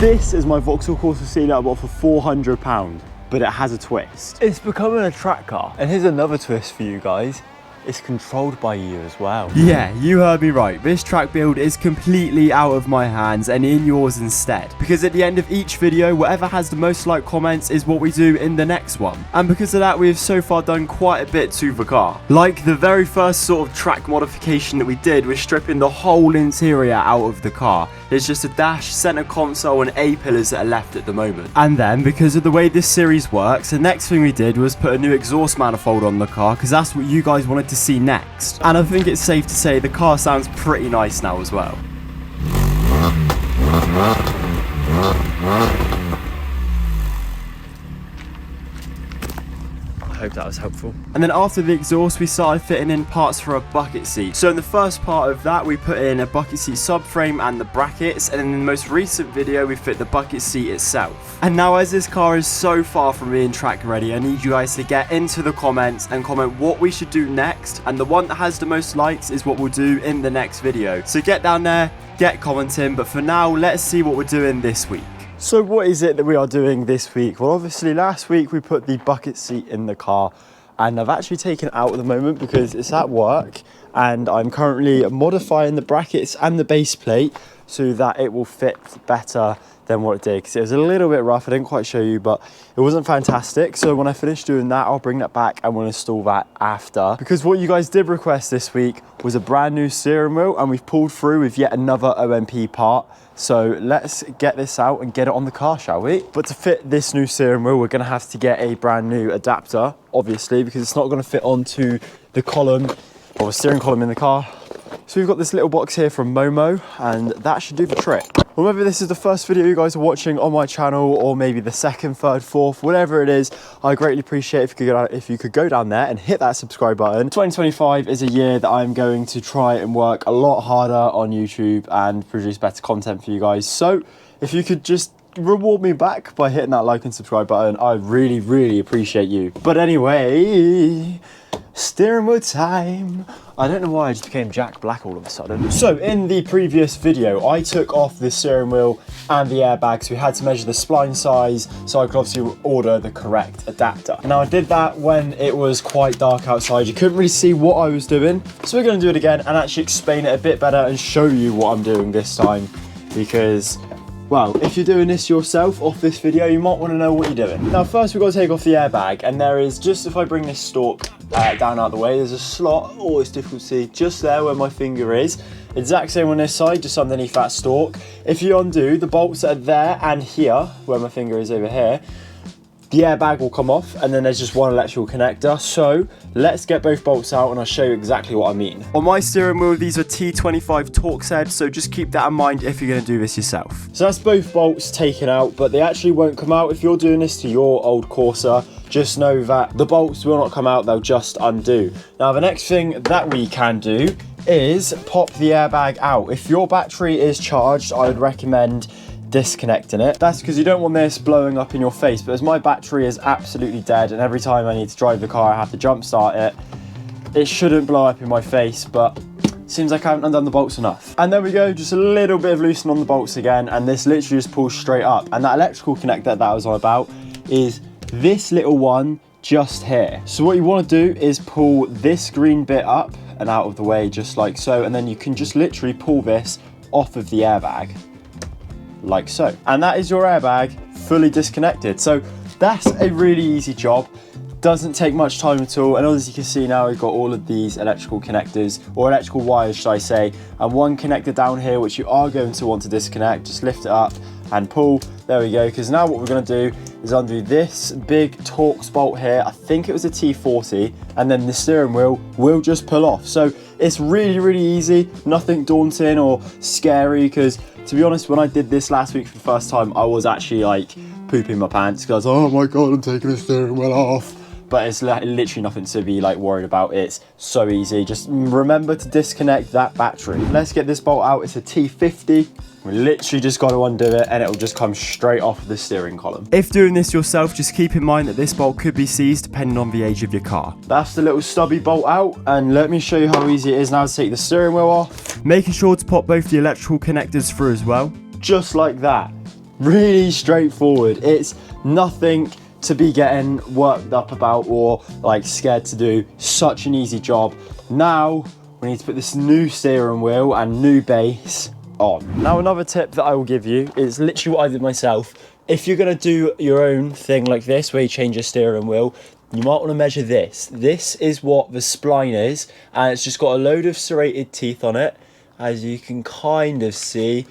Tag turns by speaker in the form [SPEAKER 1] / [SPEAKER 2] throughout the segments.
[SPEAKER 1] This is my Vauxhall Corsa C that I bought for £400, but it has a twist. It's becoming a track car. And here's another twist for you guys. It's controlled by you as well. Yeah, you heard me right. This track build is completely out of my hands and in yours instead. Because at the end of each video, whatever has the most like comments is what we do in the next one. And because of that, we have so far done quite a bit to the car. Like the very first sort of track modification that we did was stripping the whole interior out of the car. There's just a dash, center console and A-pillars that are left at the moment. And then, because of the way this series works, the next thing we did was put a new exhaust manifold on the car because that's what you guys wanted to see next. And I think it's safe to say the car sounds pretty nice now as well. I hope that was helpful. And then after the exhaust, we started fitting in parts for a bucket seat. So in the first part of that, we put in a bucket seat subframe and the brackets, and in the most recent video, we fit the bucket seat itself. And now as this car is so far from being track ready, I need you guys to get into the comments and comment what we should do next, and the one that has the most likes is what we'll do in the next video. So get down there, get commenting, but for now, let's see what we're doing this week. So what is it that we are doing this week? Well, obviously last week we put the bucket seat in the car, and I've actually taken it out at the moment because it's at work and I'm currently modifying the brackets and the base plate so that it will fit better than what it did, because it was a little bit rough. I didn't quite show you, but it wasn't fantastic. So when I finish doing that, I'll bring that back and we'll install that after, because what you guys did request this week was a brand new steering wheel, and we've pulled through with yet another OMP part. So let's get this out and get it on the car, shall we? But to fit this new steering wheel, we're gonna have to get a brand new adapter, obviously, because it's not gonna fit onto the column or the steering column in the car. So we've got this little box here from Momo, and that should do the trick. Well, whether this is the first video you guys are watching on my channel, or maybe the second, third, fourth, whatever it is, I greatly appreciate if you could go down there and hit that subscribe button. 2025 is a year that I'm going to try and work a lot harder on YouTube and produce better content for you guys. So if you could just reward me back by hitting that like and subscribe button, I really, really appreciate you. But anyway, steering wheel time. I don't know why I just became Jack Black all of a sudden. So in the previous video, I took off the steering wheel and the airbags. We had to measure the spline size so I could obviously order the correct adapter. Now I did that when it was quite dark outside. You couldn't really see what I was doing. So we're gonna do it again and actually explain it a bit better and show you what I'm doing this time, because well, if you're doing this yourself off this video, you might want to know what you're doing. Now, first we've got to take off the airbag, and there is, just if I bring this stalk down out of the way, there's a slot, oh, it's difficult to see, just there where my finger is. Exact same on this side, just underneath that stalk. If you undo, the bolts that are there and here, where my finger is over here, the airbag will come off, and then there's just one electrical connector. So let's get both bolts out and I'll show you exactly what I mean. On my steering wheel, these are T25 Torx heads, so just keep that in mind if you're gonna do this yourself. So that's both bolts taken out, but they actually won't come out. If you're doing this to your old Corsa, just know that the bolts will not come out, they'll just undo. Now the next thing that we can do is pop the airbag out. If your battery is charged, I would recommend disconnecting it. That's because you don't want this blowing up in your face, but as my battery is absolutely dead and every time I need to drive the car I have to jump start it, it shouldn't blow up in my face, but seems like I haven't undone the bolts enough. And there we go, just a little bit of loosening on the bolts again, and this literally just pulls straight up. And that electrical connector that I was on about is this little one just here. So what you want to do is pull this green bit up and out of the way, just like so, and then you can just literally pull this off of the airbag, like so. And that is your airbag fully disconnected. So that's a really easy job. Doesn't take much time at all. And as you can see now, we've got all of these electrical connectors, or electrical wires, should I say, and one connector down here, which you are going to want to disconnect. Just lift it up and pull. There we go. Because now what we're going to do is undo this big Torx bolt here. I think it was a T40, and then the steering wheel will just pull off. So it's really, really easy. Nothing daunting or scary, because to be honest, when I did this last week for the first time, I was actually like pooping my pants because I was, oh my God, I'm taking the steering wheel off. But it's literally nothing to be like worried about. It's so easy. Just remember to disconnect that battery. Let's get this bolt out. It's a T50. We literally just got to undo it and it'll just come straight off the steering column. If doing this yourself, just keep in mind that this bolt could be seized depending on the age of your car. That's the little stubby bolt out, and let me show you how easy it is now to take the steering wheel off. Making sure to pop both the electrical connectors through as well. Just like that. Really straightforward. It's nothing to be getting worked up about or like scared to do. Such an easy job. Now we need to put this new steering wheel and new base on. Now another tip that I will give you is literally what I did myself. If you're going to do your own thing like this where you change your steering wheel, you might want to measure this. This is what the spline is, and it's just got a load of serrated teeth on it, as you can kind of see.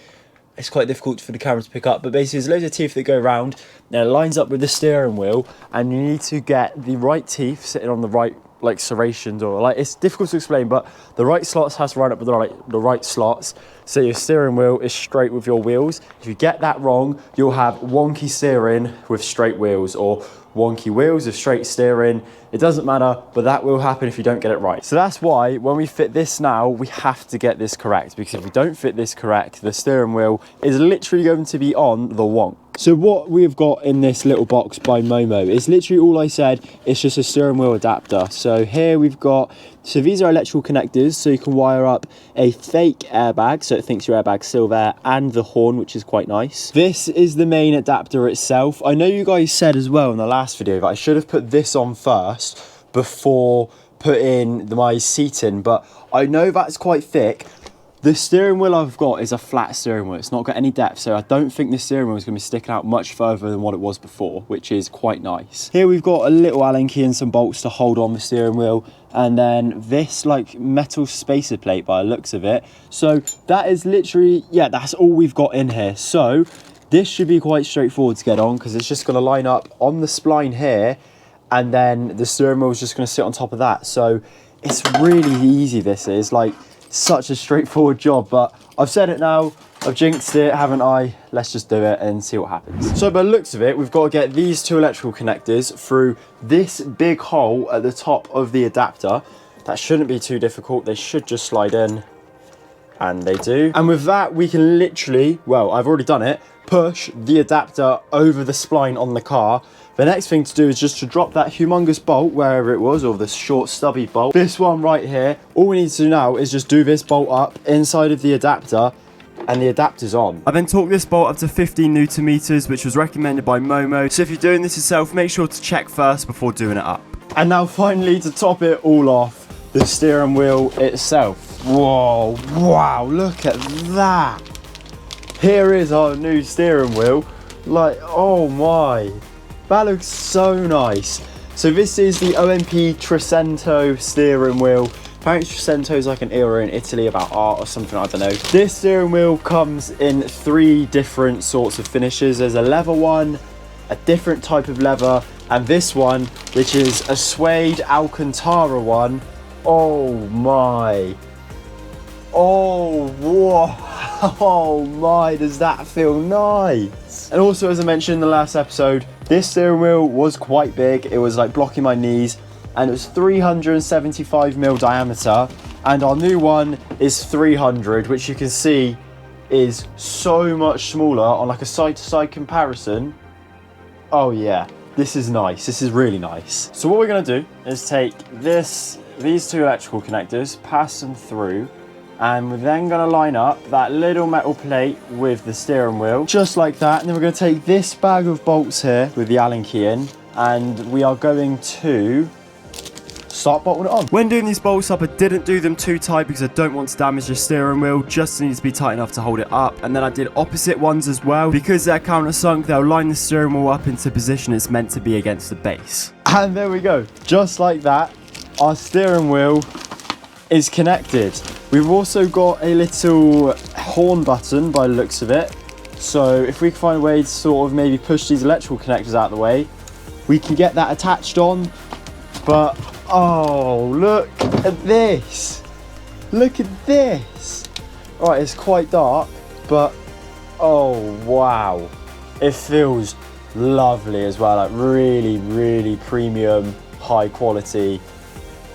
[SPEAKER 1] It's quite difficult for the camera to pick up, but basically there's loads of teeth that go around. Now it lines up with the steering wheel, and you need to get the right teeth sitting on the right like serrations, or like, it's difficult to explain, but the right slots has to line up with the right slots, so your steering wheel is straight with your wheels. If you get that wrong, you'll have wonky steering with straight wheels, or wonky wheels with straight steering. It doesn't matter, but that will happen if you don't get it right. So that's why when we fit this now, we have to get this correct, because if we don't fit this correct, the steering wheel is literally going to be on the wonk. So what we've got in this little box by Momo is literally all I said. It's just a steering wheel adapter. So here we've got, so these are electrical connectors, so you can wire up a fake airbag, so it thinks your airbag's still there, and the horn, which is quite nice. This is the main adapter itself. I know you guys said as well in the last video that I should have put this on first before putting my seat in, but I know that's quite thick. The steering wheel I've got is a flat steering wheel. It's not got any depth, so I don't think the steering wheel is going to be sticking out much further than what it was before, which is quite nice. Here we've got a little Allen key and some bolts to hold on the steering wheel, and then this like metal spacer plate by the looks of it. So that is literally, yeah, that's all we've got in here. So this should be quite straightforward to get on, because it's just going to line up on the spline here, and then the steering wheel is just going to sit on top of that. So it's really easy. This is like such a straightforward job, but I've said it now, I've jinxed it, haven't I? Let's just do it and see what happens. So by the looks of it, we've got to get these two electrical connectors through this big hole at the top of the adapter. That shouldn't be too difficult. They should just slide in, and they do. And with that, we can literally, well, I've already done it, push the adapter over the spline on the car. The next thing to do is just to drop that humongous bolt wherever it was, or this short stubby bolt. This one right here. All we need to do now is just do this bolt up inside of the adapter, and the adapter's on. I then torqued this bolt up to 15 Newton meters, which was recommended by Momo. So if you're doing this yourself, make sure to check first before doing it up. And now finally, to top it all off, the steering wheel itself. Whoa, wow, look at that. Here is our new steering wheel. Like, oh my. That looks so nice. So this is the OMP Trecento steering wheel. Apparently Trecento is like an era in Italy about art or something, I don't know. This steering wheel comes in 3 different sorts of finishes. There's a leather one, a different type of leather, and this one, which is a suede Alcantara one. Oh my. Oh, whoa. Oh my, does that feel nice. And also, as I mentioned in the last episode, this steering wheel was quite big. It was like blocking my knees, and it was 375mm diameter, and our new one is 300, which you can see is so much smaller on like a side-to-side comparison. Oh yeah, this is nice. This is really nice. So what we're gonna do is take these 2 electrical connectors, pass them through, and we're then going to line up that little metal plate with the steering wheel, just like that. And then we're going to take this bag of bolts here with the Allen key in, and we are going to start bolting it on. When doing these bolts up, I didn't do them too tight because I don't want to damage the steering wheel, just needs to be tight enough to hold it up. And then I did opposite ones as well. Because they're countersunk, they'll line the steering wheel up into position it's meant to be against the base. And there we go, just like that, our steering wheel is connected. We've also got a little horn button by the looks of it. So if we can find a way to sort of maybe push these electrical connectors out of the way, we can get that attached on. But, oh, look at this. Look at this. All right, it's quite dark, but oh, wow. It feels lovely as well, like really, really premium, high quality.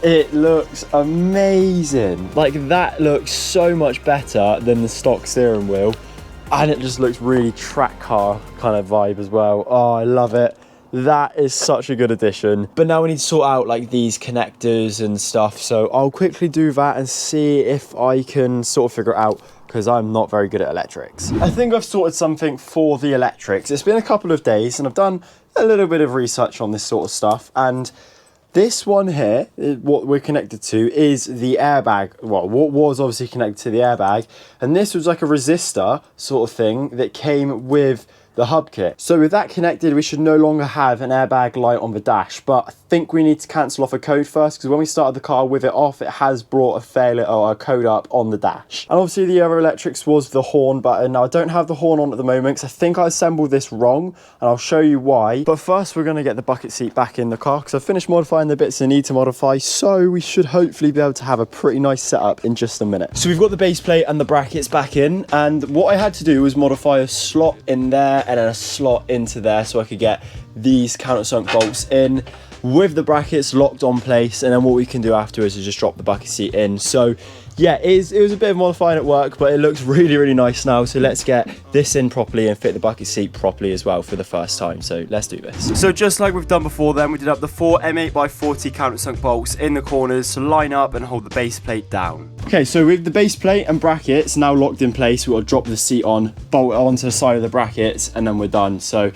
[SPEAKER 1] It looks amazing. Like, that looks so much better than the stock steering wheel. And it just looks really track car kind of vibe as well. Oh, I love it. That is such a good addition. But now we need to sort out like these connectors and stuff. So I'll quickly do that and see if I can sort of figure it out. because I'm not very good at electrics. I think I've sorted something for the electrics. It's been a couple of days and I've done a little bit of research on this sort of stuff, and this one here, what we're connected to, is the airbag. Well, what was obviously connected to the airbag, and this was like a resistor sort of thing that came with the hub kit. So with that connected, we should no longer have an airbag light on the dash, but I think we need to cancel off a code first, because when we started the car with it off, it has brought a failure or a code up on the dash. And obviously the other electrics was the horn button. Now I don't have the horn on at the moment because I think I assembled this wrong, and I'll show you why. But first we're going to get the bucket seat back in the car, because I've finished modifying the bits I need to modify, so we should hopefully be able to have a pretty nice setup in just a minute. So we've got the base plate and the brackets back in, and what I had to do was modify a slot in there and then a slot into there so I could get these countersunk bolts in with the brackets locked on place, and then what we can do afterwards is just drop the bucket seat in. So yeah, it was a bit of modifying at work, but it looks really nice now. So let's get this in properly and fit the bucket seat properly as well for the first time. So let's do this. So just like we've done before then, we did up the 4 M8x40 countersunk bolts in the corners to line up and hold the base plate down. Okay, so with the base plate and brackets now locked in place, we've got to drop the seat on, bolt it onto the side of the brackets, and then we're done. So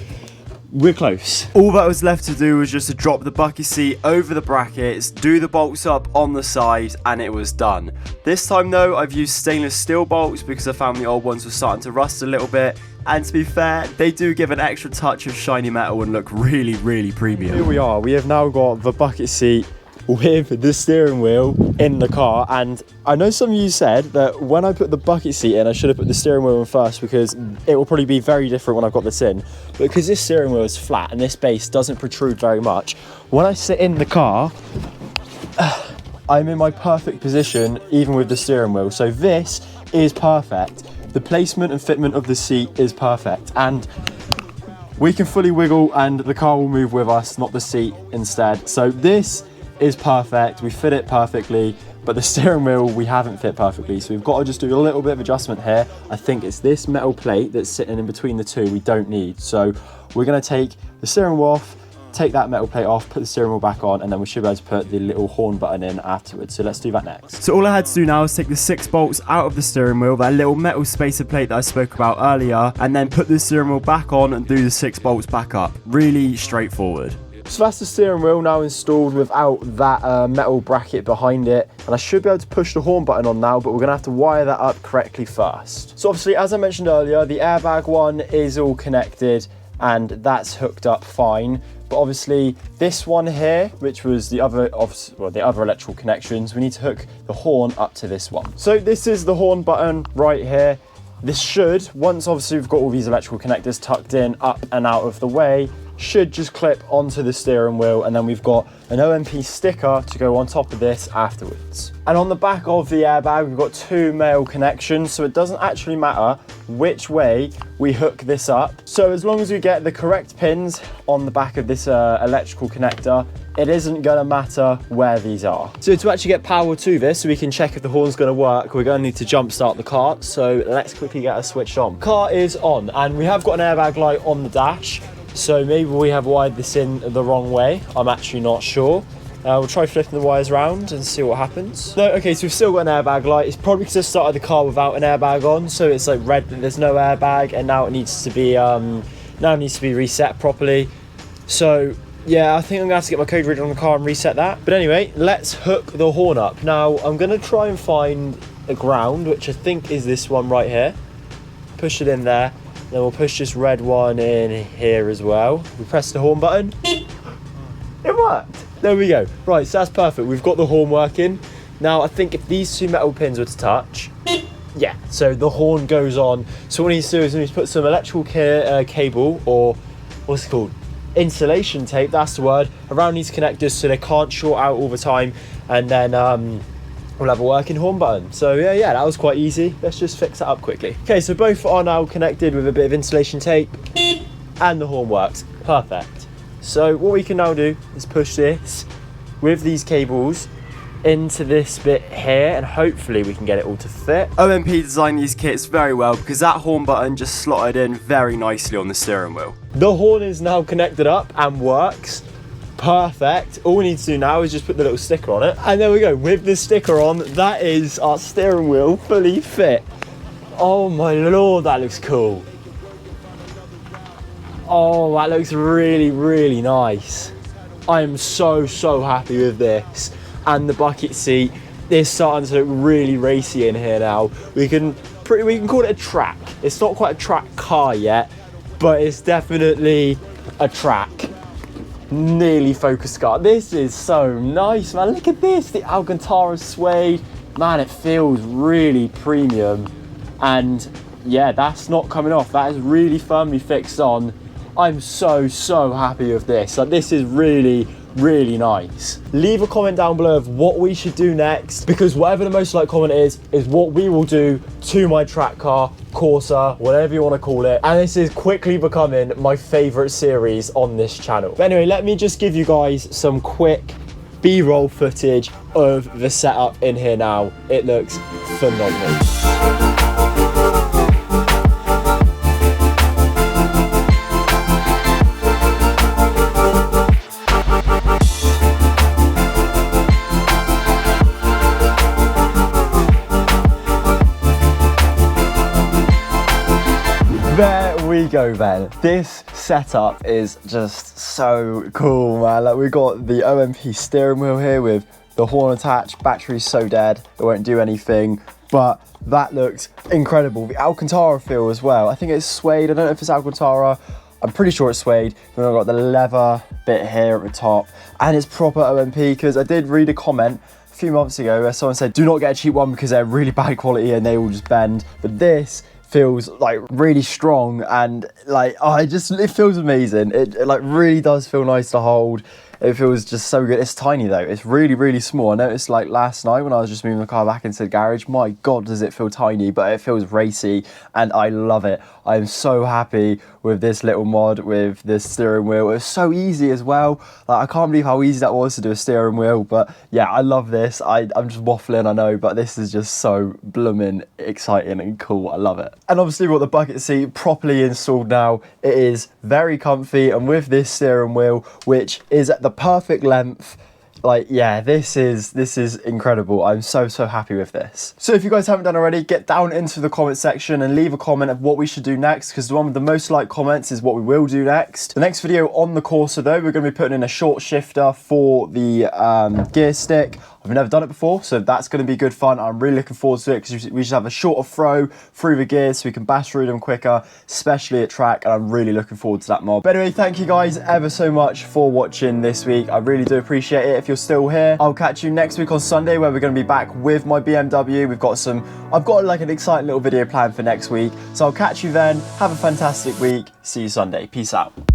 [SPEAKER 1] we're close. All that was left to do was just to drop the bucket seat over the brackets, do the bolts up on the side, and it was done. This time though, I've used stainless steel bolts because I found the old ones were starting to rust a little bit, and to be fair, they do give an extra touch of shiny metal and look really premium. Here we are, we have now got the bucket seat with the steering wheel in the car, and I know some of you said that when I put the bucket seat in, I should have put the steering wheel in first, because it will probably be very different when I've got this in. But because this steering wheel is flat and this base doesn't protrude very much, when I sit in the car, I'm in my perfect position even with the steering wheel. So this is perfect. The placement and fitment of the seat is perfect, and we can fully wiggle and the car will move with us, not the seat instead. So this is perfect, we fit it perfectly, but the steering wheel we haven't fit perfectly, so we've got to just do a little bit of adjustment here. I think it's this metal plate that's sitting in between the two we don't need, so we're going to take the steering wheel off, take that metal plate off, put the steering wheel back on, and then we should be able to put the little horn button in afterwards. So let's do that next. So all I had to do now is take the 6 bolts out of the steering wheel, that little metal spacer plate that I spoke about earlier, and then put the steering wheel back on and do the 6 bolts back up. Really straightforward. So that's the steering wheel now installed without that metal bracket behind it, and I should be able to push the horn button on now, but we're going to have to wire that up correctly first. So obviously, as I mentioned earlier, the airbag one is all connected and that's hooked up fine, but obviously this one here, which was the other electrical connections, we need to hook the horn up to this one. So this is the horn button right here. This should, once obviously we've got all these electrical connectors tucked in, up and out of the way, should just clip onto the steering wheel, and then we've got an OMP sticker to go on top of this afterwards. And on the back of the airbag, we've got 2 male connections, so it doesn't actually matter which way we hook this up. So as long as we get the correct pins on the back of this electrical connector, it isn't gonna matter where these are. So to actually get power to this, so we can check if the horn's gonna work, we're gonna need to jump start the car. So let's quickly get us switched on. Car is on, and we have got an airbag light on the dash. So maybe we have wired this in the wrong way. I'm actually not sure. We'll try flipping the wires around and see what happens. No, okay, so we've still got an airbag light. It's probably because I started the car without an airbag on, so it's like red that there's no airbag, and now it needs to be reset properly. So yeah, I think I'm gonna have to get my code reader on the car and reset that. But anyway, let's hook the horn up. Now I'm gonna try and find a ground, which I think is this one right here. Push it in there. Then we'll push this red one in here as well. We press the horn button. It worked. There we go. Right, so that's perfect. We've got the horn working. Now, I think if these 2 metal pins were to touch, yeah, so the horn goes on. So what we need to do is we need to put some electrical cable, or what's it called? Insulation tape, that's the word, around these connectors so they can't short out all the time. And then we'll have a working horn button. So yeah, that was quite easy. Let's just fix that up quickly. Okay, so both are now connected with a bit of insulation tape, and the horn works. Perfect. So what we can now do is push this with these cables into this bit here, and hopefully we can get it all to fit. OMP designed these kits very well because that horn button just slotted in very nicely on the steering wheel. The horn is now connected up and works. Perfect. All we need to do now is just put the little sticker on it, and there we go. With the sticker on, that is our steering wheel fully fit. Oh my lord, that looks cool. Oh, that looks really, really nice. I am so happy with this. And the bucket seat is starting to look really racy in here now. We can call it a track. It's not quite a track car yet, but it's definitely a track. Nearly focused car. This is so nice, man. Look at this, the Alcantara suede. Man, it feels really premium. And yeah, that's not coming off. That is really firmly fixed on. I'm so happy with this. Like, this is really nice. Leave a comment down below of what we should do next, because whatever the most liked comment is what we will do to my track car, Corsa, whatever you want to call it. And this is quickly becoming my favorite series on this channel. But anyway, let me just give you guys some quick B-roll footage of the setup in here now. It looks phenomenal. There we go then. This setup is just so cool, man. Like, we got the OMP steering wheel here with the horn attached. Battery's so dead, it won't do anything, but that looks incredible. The Alcantara feel as well. I think it's suede. I don't know if it's Alcantara. I'm pretty sure it's suede. Then I've got the leather bit here at the top, and it's proper OMP, because I did read a comment a few months ago where someone said, do not get a cheap one because they're really bad quality and they all just bend. But this feels like really strong, and like, oh, it feels amazing. It like really does feel nice to hold. It feels just so good. It's tiny though. It's really small. I noticed like last night when I was just moving the car back into the garage, my God, does it feel tiny, but it feels racy and I love it. I'm so happy with this little mod with this steering wheel. It's so easy as well. Like, I can't believe how easy that was to do a steering wheel, but yeah, I love this. I'm just waffling, I know, but this is just so blooming exciting and cool. I love it. And obviously we've got the bucket seat properly installed now. It is very comfy, and with this steering wheel, which is at the perfect length, like, yeah, this is incredible. I'm so happy with this. So if you guys haven't done already, get down into the comment section and leave a comment of what we should do next, because the one with the most liked comments is what we will do next. The next video on the Corsa though, we're going to be putting in a short shifter for the gear stick. I've never done it before, so that's going to be good fun. I'm really looking forward to it, because we should have a shorter throw through the gears so we can bash through them quicker, especially at track, and I'm really looking forward to that mod. But anyway, thank you guys ever so much for watching this week. I really do appreciate it. If you're still here, I'll catch you next week on Sunday, where we're going to be back with my BMW. I've got like an exciting little video planned for next week, so I'll catch you then. Have a fantastic week. See you Sunday. Peace out.